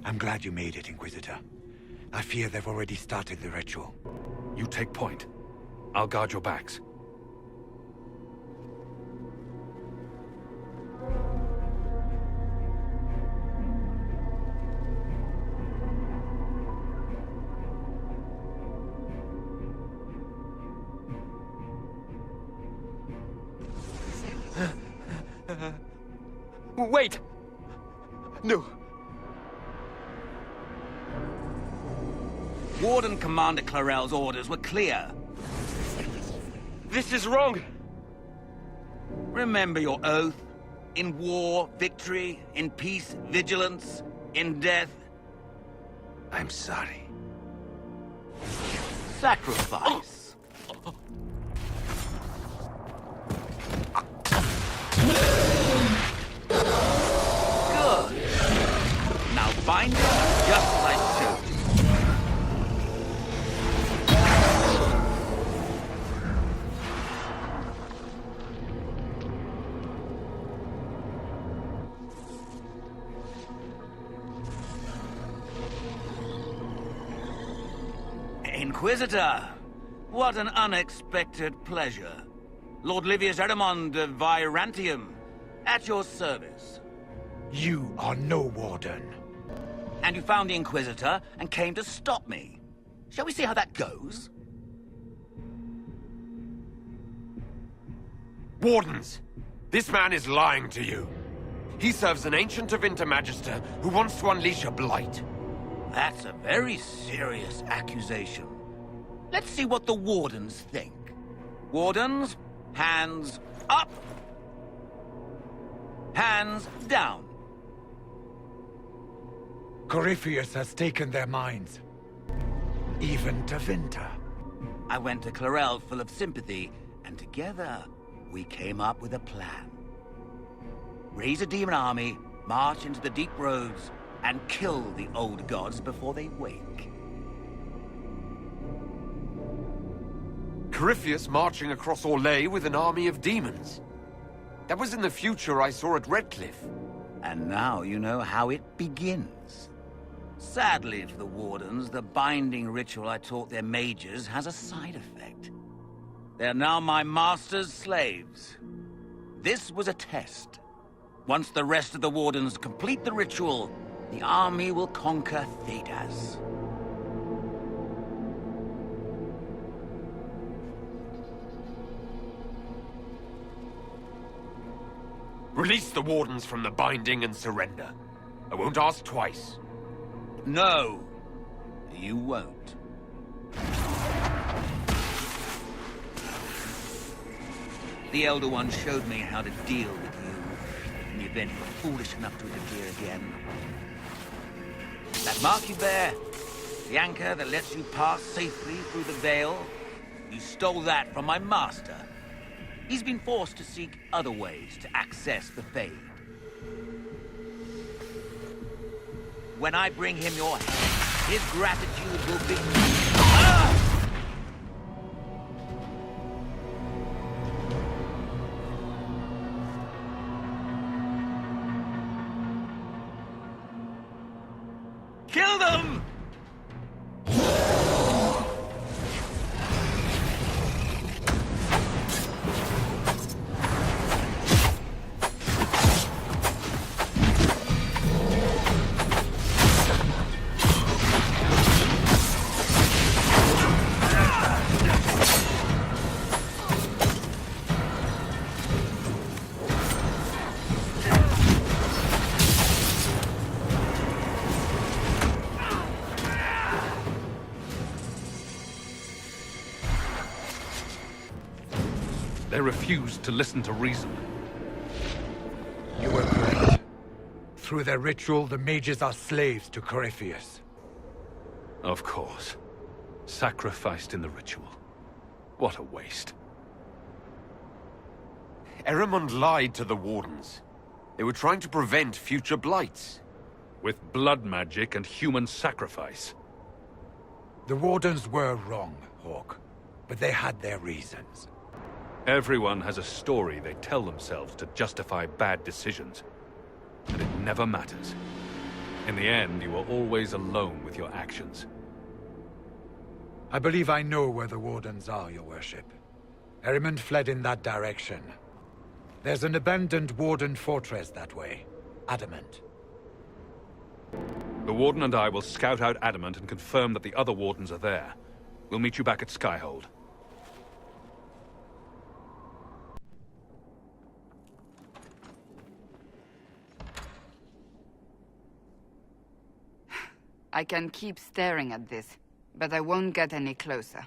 I'm glad you made it, Inquisitor. I fear they've already started the ritual. You take point. I'll guard your backs. Wait! No. Warden Commander Clarel's orders were clear. This is wrong! Remember your oath. In war, victory. In peace, vigilance. In death, I'm sorry. sacrifice. Good. Now bind it just as I showed you. Inquisitor, what an unexpected pleasure. Lord Livius Erimond of Virantium, at your service. You are no warden. And you found the Inquisitor and came to stop me. Shall we see how that goes? Wardens! This man is lying to you. He serves an ancient of Intermagister who wants to unleash a blight. That's a very serious accusation. Let's see what the Wardens think. Wardens, hands up. Hands down. Corypheus has taken their minds. Even to Vinter. I went to Clarel full of sympathy, and together we came up with a plan. Raise a demon army, march into the deep roads, and kill the old gods before they wake. Corypheus marching across Orlais with an army of demons. That was in the future I saw at Redcliffe. And now you know how it begins. Sadly for the Wardens, the binding ritual I taught their mages has a side effect. They're now my master's slaves. This was a test. Once the rest of the Wardens complete the ritual, the army will conquer Thedas. Release the Wardens from the binding and surrender. I won't ask twice. No, you won't. The Elder One showed me how to deal with you in the event you were foolish enough to interfere again. That mark you bear, the anchor that lets you pass safely through the veil, you stole that from my master. He's been forced to seek other ways to access the Fade. When I bring him your head, his gratitude will be... Ah! Kill them! They refused to listen to reason. You were correct. Through their ritual, the mages are slaves to Corypheus. Of course. Sacrificed in the ritual. What a waste. Erimond lied to the Wardens. They were trying to prevent future blights. With blood magic and human sacrifice. The Wardens were wrong, Hawk. But they had their reasons. Everyone has a story they tell themselves to justify bad decisions. And it never matters. In the end, you are always alone with your actions. I believe I know where the Wardens are, your worship. Erimond fled in that direction. There's an abandoned Warden fortress that way. Adamant. The Warden and I will scout out Adamant and confirm that the other Wardens are there. We'll meet you back at Skyhold. I can keep staring at this, but I won't get any closer.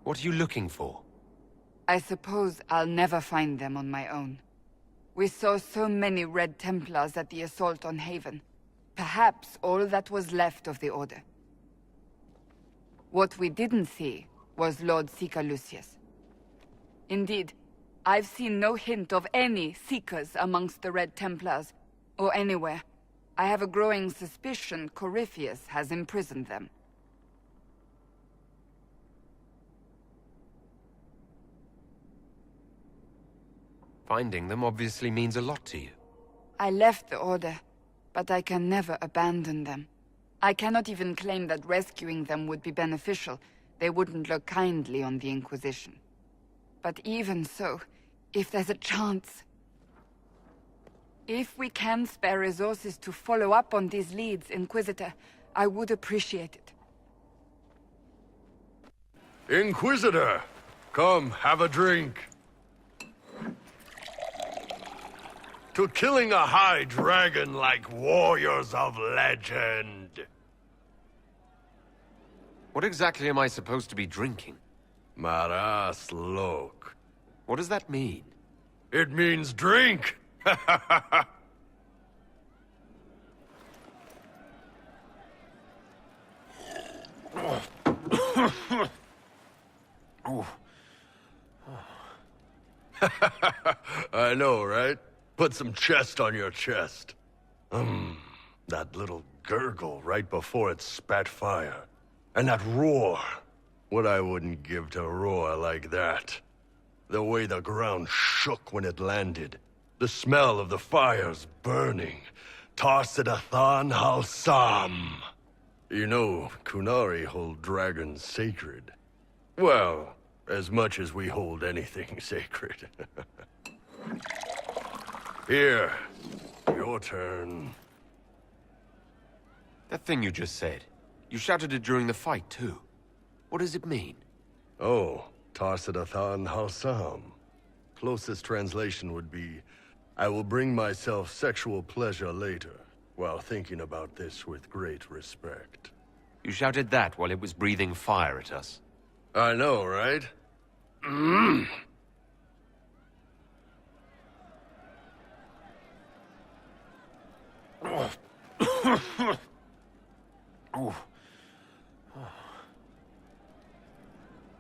What are you looking for? I suppose I'll never find them on my own. We saw so many Red Templars at the assault on Haven. Perhaps all that was left of the Order. What we didn't see was Lord Seeker Lucius. Indeed, I've seen no hint of any Seekers amongst the Red Templars, or anywhere. I have a growing suspicion Corypheus has imprisoned them. Finding them obviously means a lot to you. I left the Order, but I can never abandon them. I cannot even claim that rescuing them would be beneficial. They wouldn't look kindly on the Inquisition. But even so, if there's a chance... If we can spare resources to follow up on these leads, Inquisitor, I would appreciate it. Inquisitor! Come, have a drink. To killing a high dragon like warriors of legend. What exactly am I supposed to be drinking? Maras lok. What does that mean? It means drink! I know, right? Put some chest on your chest. That little gurgle right before it spat fire. And that roar. What I wouldn't give to roar like that. The way the ground shook when it landed. The smell of the fires burning. Tarsidathan Halsam. You know, Kunari hold dragons sacred. Well, as much as we hold anything sacred. Here, your turn. That thing you just said. You shouted it during the fight, too. What does it mean? Oh, Tarsidathan Halsam. Closest translation would be, I will bring myself sexual pleasure later, while thinking about this with great respect. You shouted that while it was breathing fire at us. I know, right?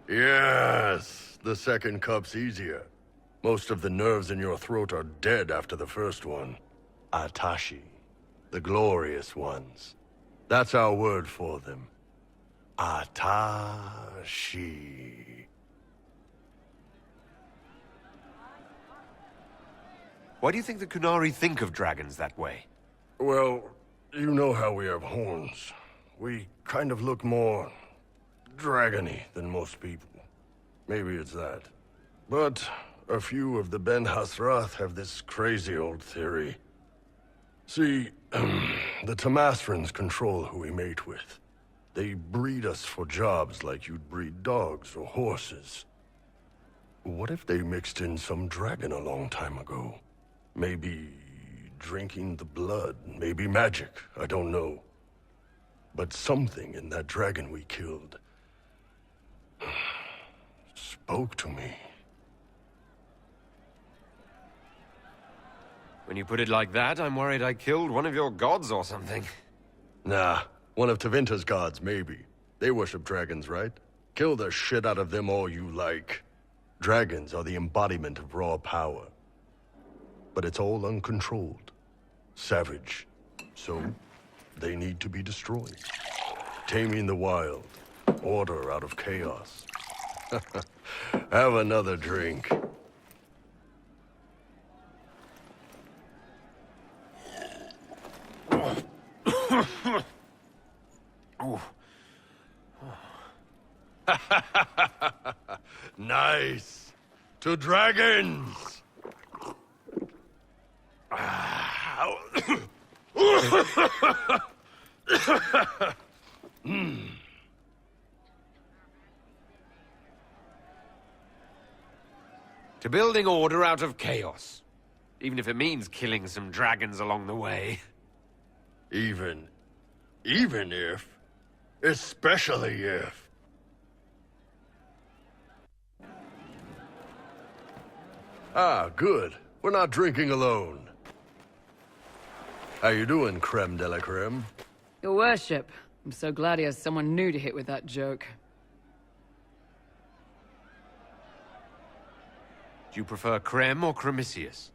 Yes, the second cup's easier. Most of the nerves in your throat are dead after the first one. Atashi, the glorious ones. That's our word for them. Atashi. Why do you think the Kunari think of dragons that way? Well, you know how we have horns. We kind of look more dragony than most people. Maybe it's that. But a few of the Ben Hasrath have this crazy old theory. See, the Tamasrans control who we mate with. They breed us for jobs like you'd breed dogs or horses. What if they mixed in some dragon a long time ago? Maybe drinking the blood, maybe magic, I don't know. But something in that dragon we killed spoke to me. When you put it like that, I'm worried I killed one of your gods or something. Nah, one of Tevinter's gods, maybe. They worship dragons, right? Kill the shit out of them all you like. Dragons are the embodiment of raw power. But it's all uncontrolled. Savage. So, they need to be destroyed. Taming the wild. Order out of chaos. Have another drink. Nice. To dragons! To building order out of chaos. Even if it means killing some dragons along the way. Even if... Especially if... Ah, good. We're not drinking alone. How you doing, creme de la creme? Your worship. I'm so glad he has someone new to hit with that joke. Do you prefer Creme or Cremisius?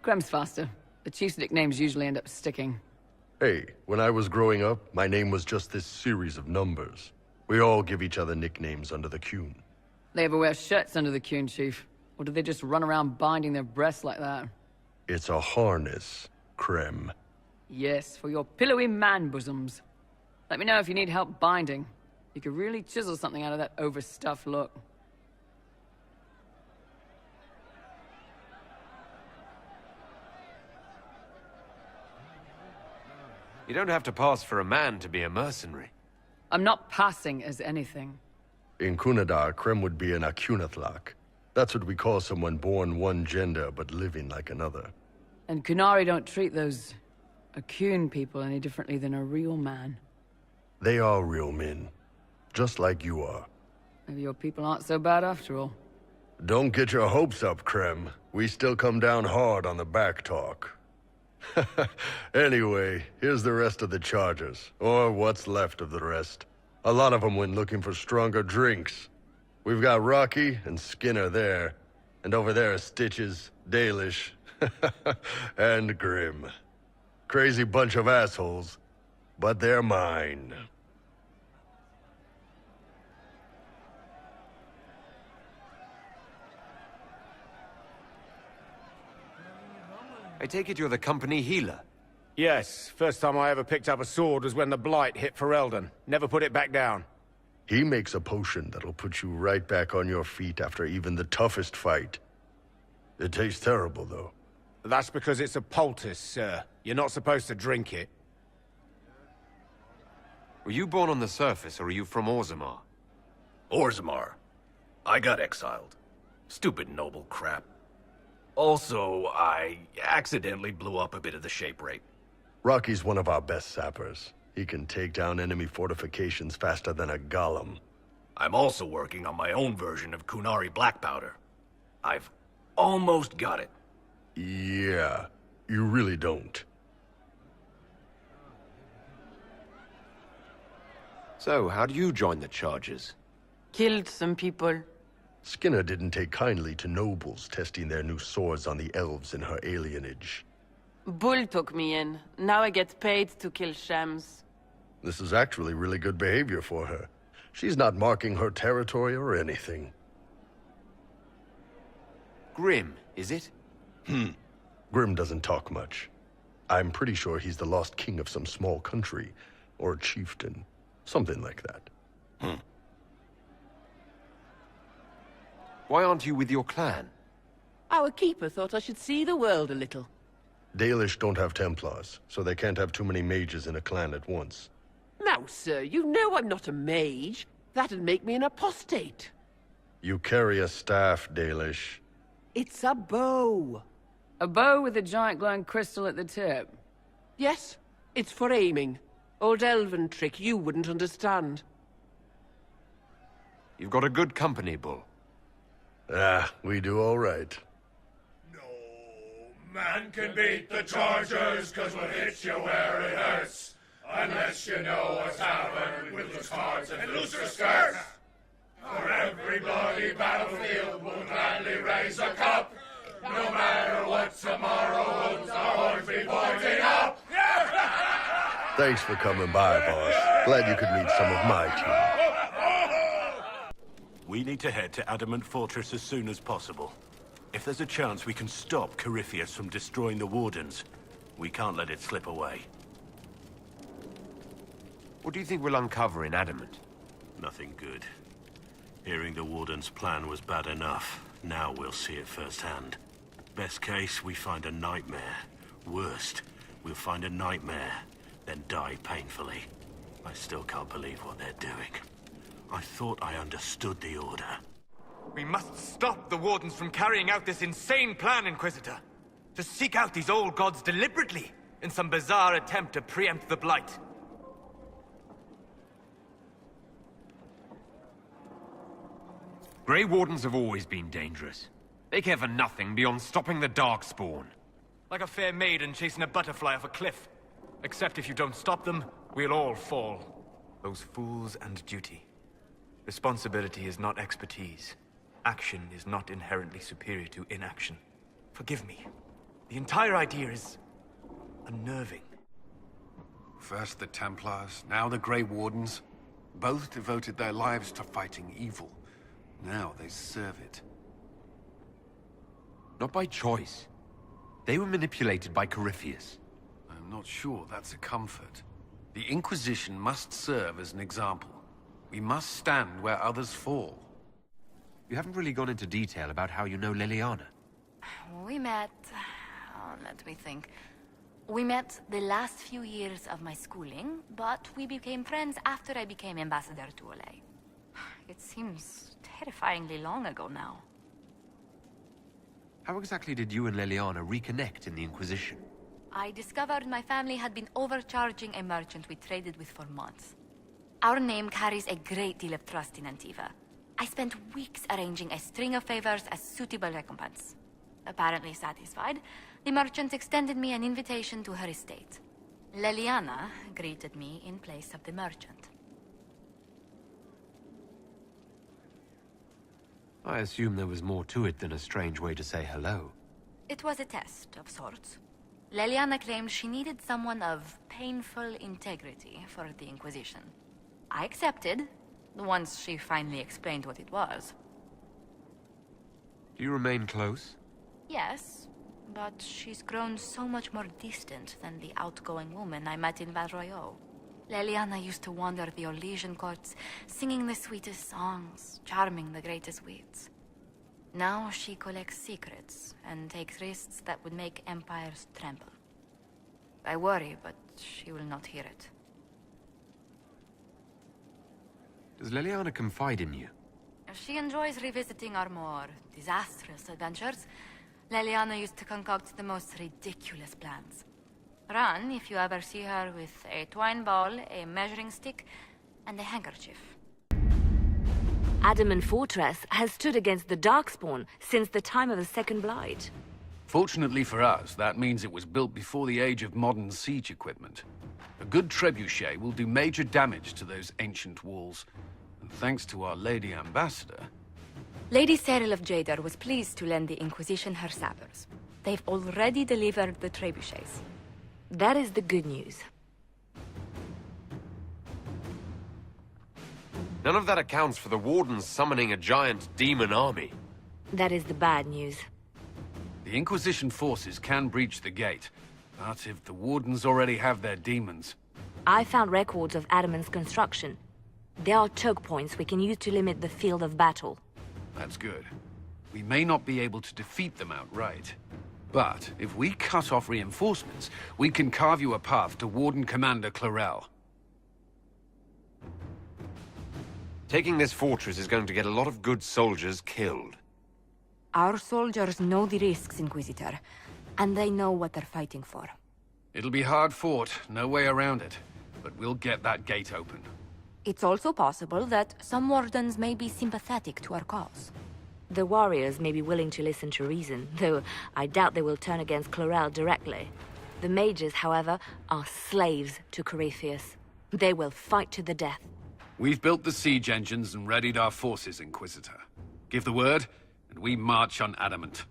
Grem's faster. The chief's nicknames usually end up sticking. Hey, when I was growing up, my name was just this series of numbers. We all give each other nicknames under the Qun. They ever wear shirts under the Qun, chief? Or do they just run around binding their breasts like that? It's a harness, creme. Yes, for your pillowy man-bosoms. Let me know if you need help binding. You could really chisel something out of that overstuffed look. You don't have to pass for a man to be a mercenary. I'm not passing as anything. In Kunadar, creme would be an Akunathlak. That's what we call someone born one gender but living like another. And Kunari don't treat those Akun people any differently than a real man. They are real men, just like you are. Maybe your people aren't so bad after all. Don't get your hopes up, creme. We still come down hard on the back talk. Anyway, here's the rest of the chargers, or what's left of the rest. A lot of them went looking for stronger drinks. We've got Rocky and Skinner there, and over there are Stitches, Dalish, and Grim. Crazy bunch of assholes, but they're mine. I take it you're the company healer. Yes, first time I ever picked up a sword was when the Blight hit Ferelden. Never put it back down. He makes a potion that'll put you right back on your feet after even the toughest fight. It tastes terrible, though. That's because it's a poultice, sir. You're not supposed to drink it. Were you born on the surface, or are you from Orzammar? Orzammar. I got exiled. Stupid noble crap. Also, I accidentally blew up a bit of the shape rate. Rocky's one of our best sappers. He can take down enemy fortifications faster than a golem. I'm also working on my own version of Kunari black powder. I've almost got it. Yeah, you really don't. So, how do you join the charges? Killed some people. Skinner didn't take kindly to nobles testing their new swords on the elves in her alienage. Bull took me in. Now I get paid to kill shams. This is actually really good behavior for her. She's not marking her territory or anything. Grim, is it? Grim doesn't talk much. I'm pretty sure he's the lost king of some small country, or chieftain. Something like that. Why aren't you with your clan? Our keeper thought I should see the world a little. Dalish don't have Templars, so they can't have too many mages in a clan at once. Now, sir, you know I'm not a mage. That'd make me an apostate. You carry a staff, Dalish. It's a bow. A bow with a giant glowing crystal at the tip. Yes, it's for aiming. Old elven trick you wouldn't understand. You've got a good company, Bull. Ah, we do all right. No man can beat the Chargers, 'cause we'll hit you where it hurts. Unless you know a tavern with loose cards and looser skirts. For every bloody battlefield we'll gladly raise a cup. No matter what tomorrow holds, our horns be pointing up. Thanks for coming by, boss. Glad you could meet some of my team. We need to head to Adamant Fortress as soon as possible. If there's a chance we can stop Corypheus from destroying the Wardens, we can't let it slip away. What do you think we'll uncover in Adamant? Nothing good. Hearing the Warden's plan was bad enough. Now we'll see it firsthand. Best case, we find a nightmare. Worst, we'll find a nightmare, then die painfully. I still can't believe what they're doing. I thought I understood the Order. We must stop the Wardens from carrying out this insane plan, Inquisitor. To seek out these old gods deliberately, in some bizarre attempt to preempt the Blight. Grey Wardens have always been dangerous. They care for nothing beyond stopping the Darkspawn. Like a fair maiden chasing a butterfly off a cliff. Except if you don't stop them, we'll all fall. Those fools and duty. Responsibility is not expertise. Action is not inherently superior to inaction. Forgive me. The entire idea is unnerving. First the Templars, now the Grey Wardens. Both devoted their lives to fighting evil. Now they serve it. Not by choice. They were manipulated by Corypheus. I'm not sure that's a comfort. The Inquisition must serve as an example. We must stand where others fall. You haven't really gone into detail about how you know Liliana. We met... let me think. We met the last few years of my schooling, but we became friends after I became ambassador to Olay. It seems terrifyingly long ago now. How exactly did you and Liliana reconnect in the Inquisition? I discovered my family had been overcharging a merchant we traded with for months. Our name carries a great deal of trust in Antiva. I spent weeks arranging a string of favors as suitable recompense. Apparently satisfied, the merchant extended me an invitation to her estate. Liliana greeted me in place of the merchant. I assume there was more to it than a strange way to say hello. It was a test of sorts. Liliana claimed she needed someone of painful integrity for the Inquisition. I accepted, once she finally explained what it was. Do you remain close? Yes, but she's grown so much more distant than the outgoing woman I met in Val Royeaux. Liliana used to wander the Orlesian courts, singing the sweetest songs, charming the greatest wits. Now she collects secrets and takes risks that would make empires tremble. I worry, but she will not hear it. Does Liliana confide in you? She enjoys revisiting our more disastrous adventures. Liliana used to concoct the most ridiculous plans. Run if you ever see her with a twine ball, a measuring stick, and a handkerchief. Adamant Fortress has stood against the Darkspawn since the time of the Second Blight. Fortunately for us, that means it was built before the age of modern siege equipment. A good trebuchet will do major damage to those ancient walls. And thanks to our Lady Ambassador... Lady Cyril of Jadar was pleased to lend the Inquisition her sappers. They've already delivered the trebuchets. That is the good news. None of that accounts for the Wardens summoning a giant demon army. That is the bad news. The Inquisition forces can breach the gate, but if the Wardens already have their demons... I found records of Adamant's construction. There are choke points we can use to limit the field of battle. That's good. We may not be able to defeat them outright. But if we cut off reinforcements, we can carve you a path to Warden Commander Clarel. Taking this fortress is going to get a lot of good soldiers killed. Our soldiers know the risks, Inquisitor, and they know what they're fighting for. It'll be hard fought, no way around it, but we'll get that gate open. It's also possible that some Wardens may be sympathetic to our cause. The warriors may be willing to listen to reason, though I doubt they will turn against Clarel directly. The mages, however, are slaves to Corypheus. They will fight to the death. We've built the siege engines and readied our forces, Inquisitor. Give the word, and we march on Adamant.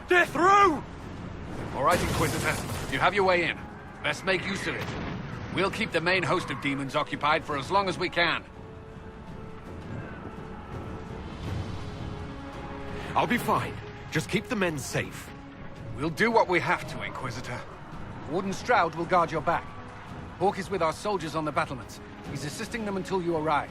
They're through! All right, Inquisitor. You have your way in. Best make use of it. We'll keep the main host of demons occupied for as long as we can. I'll be fine. Just keep the men safe. We'll do what we have to, Inquisitor. Warden Stroud will guard your back. Hawk is with our soldiers on the battlements. He's assisting them until you arrive.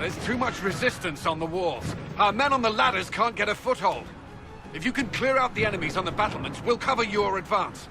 There's too much resistance on the walls. Our men on the ladders can't get a foothold. If you can clear out the enemies on the battlements, we'll cover your advance.